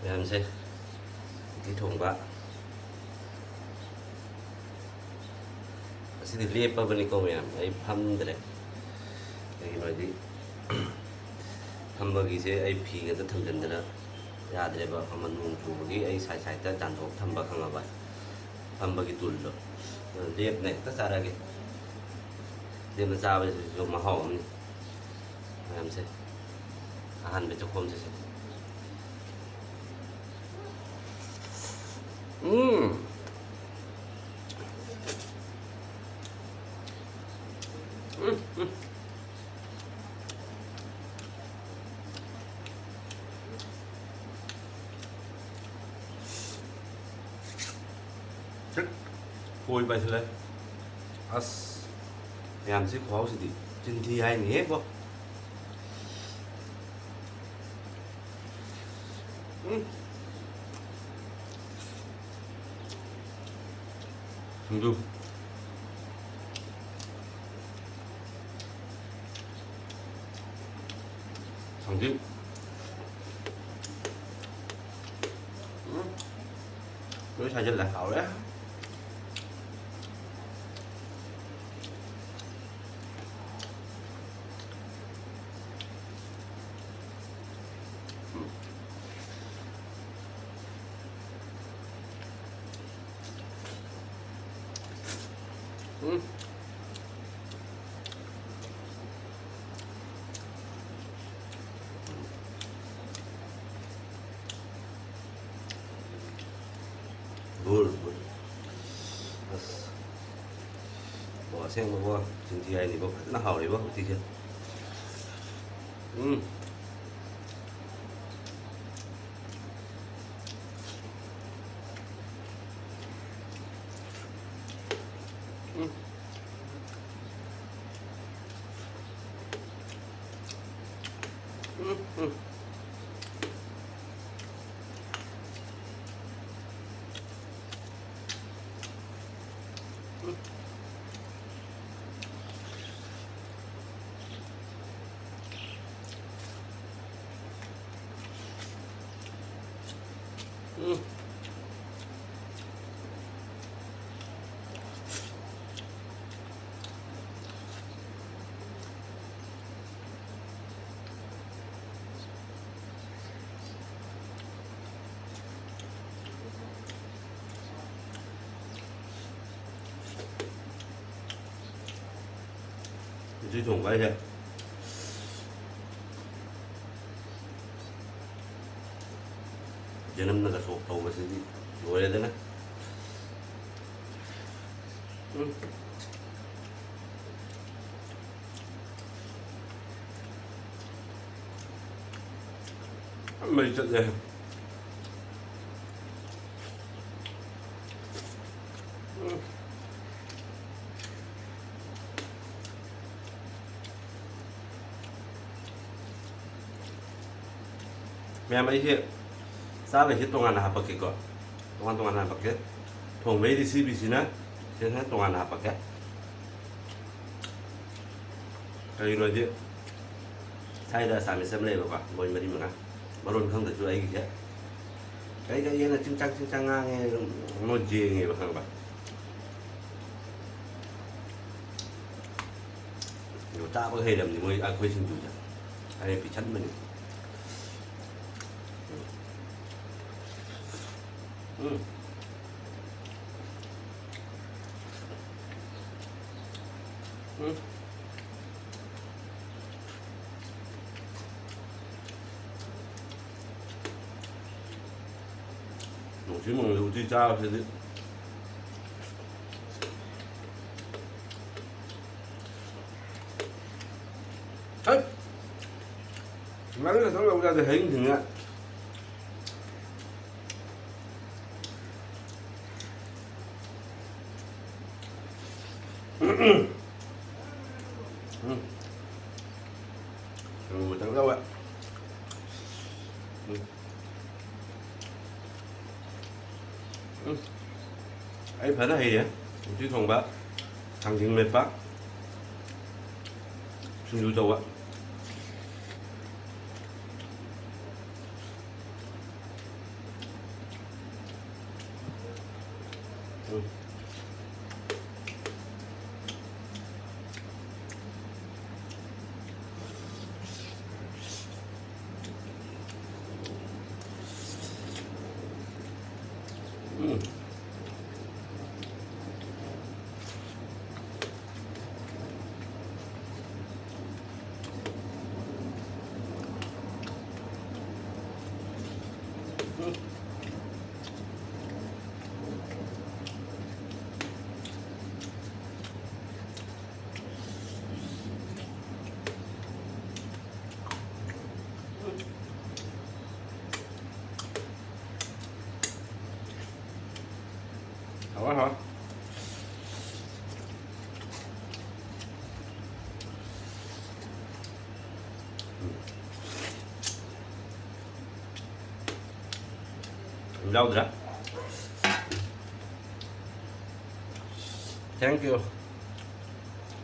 ꯃꯌꯥꯝꯁꯦ ꯎꯇꯤ ꯊꯣꯡꯕ ꯑꯁꯤꯗꯤ ꯂꯦꯞꯄꯕꯅꯤꯀꯣ ꯃꯌꯥꯝ ꯑꯩ ꯐꯝꯗ꯭ꯔꯦ ꯀꯩꯒꯤꯅꯣ ꯍꯥꯏꯗꯤ ꯐꯝꯕꯒꯤꯁꯦ ꯑꯩ ꯐꯤꯒꯗ ꯊꯝꯖꯤꯟꯗꯅ ꯌꯥꯗ꯭ꯔꯦꯕ ꯑꯃ ꯅꯣꯡ ꯆꯨꯕꯒꯤ ꯑꯩ ꯁꯥꯏꯗ ꯆꯥꯟꯊꯣꯛ ꯊꯝꯕ ꯈꯪꯉꯕ ꯐꯝꯕꯒꯤ ꯇꯨꯜꯗꯣ ꯂꯦꯞꯅ ꯍꯦꯛꯇ ꯆꯥꯔꯒꯦ ꯂꯦꯞꯅ ꯆꯥꯕꯁꯤꯁꯨ ꯃꯍꯥꯎ ꯑꯃꯅꯤ ꯃꯌꯥꯝꯁꯦ ꯑꯍꯥꯟꯕ ꯆꯥꯛꯈꯣꯝꯁꯦ ꯎꯝ ꯀꯣꯏ ꯄꯥꯏꯁꯤꯜꯂꯦ ꯑꯁ ꯃꯌꯥꯝꯁꯤ ꯈꯨꯍꯥꯎꯁꯤꯗꯤ ꯆꯤꯟꯊꯤ ꯍꯥꯏꯅꯤꯍꯦꯀꯣ ꯁꯤꯡꯖꯨ ꯊꯥꯡꯖꯤꯡ ꯂꯣꯏ ꯁꯥꯏꯖꯜꯂꯦ ꯍꯥꯎꯔꯦ ꯕꯨꯔ ꯑꯁ ꯑꯁꯦꯡꯕꯀꯣ ꯆꯤꯟꯊꯤ ꯍꯥꯏꯅꯤꯀꯣ ꯐꯖꯅ ꯍꯥꯎꯔꯤꯕ ꯎꯇꯤꯁꯦ 우티 thùng vậy kìa 저놈 나가 속 타고 있으니 뭐해야 되나? 한 마리 있었네. ꯃꯌꯥꯝ ꯑꯩꯁꯦ ꯆꯥꯕꯩꯁꯦ ꯇꯣꯉꯥꯟꯅ ꯍꯥꯞꯄꯛꯀꯦꯀꯣ ꯇꯣꯉꯥꯟꯅ ꯍꯥꯞꯄꯛꯀꯦ ꯊꯣꯡꯕꯩ ꯔꯤꯁꯤꯄꯤꯁꯤꯅ ꯁꯤꯅ ꯇꯣꯉꯥꯟꯅ ꯍꯥꯞꯄꯛꯀꯦ ꯀꯔꯤꯒꯤꯅꯣꯗꯤ ꯁ꯭ꯋꯥꯏꯗ ꯑꯁꯥꯃꯤꯁ ꯑꯃ ꯂꯩꯌꯦꯕꯀꯣ ꯃꯣꯏ ꯃꯔꯤ ꯃꯉꯥ ꯃꯔꯣꯟ ꯈꯪꯗ꯭ꯔꯁꯨ ꯑꯩꯒꯤꯁꯦ ꯀꯔꯤ ꯍꯦꯟꯅ ꯆꯤꯡꯆꯥꯡ ꯉꯥꯡꯉꯦ ꯃꯣꯏ ꯌꯦꯡꯉꯦꯕ ꯈꯪꯕ ꯆꯥꯕꯒ ꯍꯩꯔꯕꯅꯤ ꯃꯣꯏ ꯑꯩꯈꯣꯏ ꯁꯤꯡꯖꯨꯁꯦ ꯑꯩ ꯄꯤꯁꯟꯕꯅꯤ ꯅꯨꯡꯁꯤ ꯃꯣꯡꯗ 우티 ꯆꯥꯕꯁꯤꯗꯤ ꯍꯩ ꯉꯥꯔꯤꯒ ꯈꯛꯇꯪ ꯂꯧꯕ ꯌꯥꯗꯦ ꯍꯌꯤꯡ ꯊꯤꯡꯉꯦ ꯈꯇꯪ ꯂꯧꯋꯦ ꯑꯩ ꯐꯖꯅ ꯍꯩꯔꯦ 우티 ꯊꯣꯡꯕ ꯊꯥꯡꯖꯤꯡ ꯃꯦꯠꯄ ꯁꯤꯡꯖꯨ ꯇꯧꯕ 好啊好。Lâu rồi đó. Thank you.